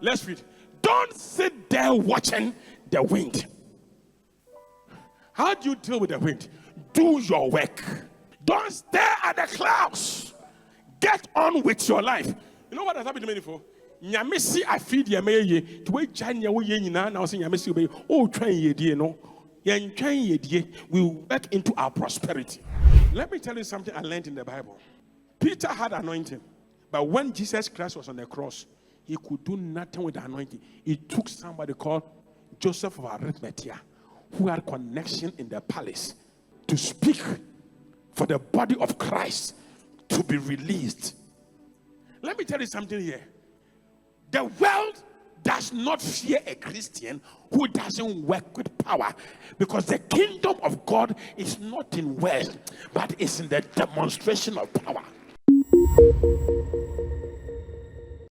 Let's read. Don't sit there watching the wind. How do you deal with the wind? Do your work. Don't stare at the clouds. Get on with your life. You know what has happened to me before? Nyamesi I feed ya me to wait Janya we nyina now say nyamesi be oh twan ye die no. Yen twan ye die we work into our prosperity. Let me tell you something I learned in the Bible. Peter had anointing, but when Jesus Christ was on the cross, he could do nothing with the anointing. He took somebody called Joseph of Arimathea, who had connection in the palace, to speak for the body of Christ to be released. Let me tell you something here. The world does not fear a Christian who doesn't work with power, because the kingdom of God is not in words, but it's in the demonstration of power.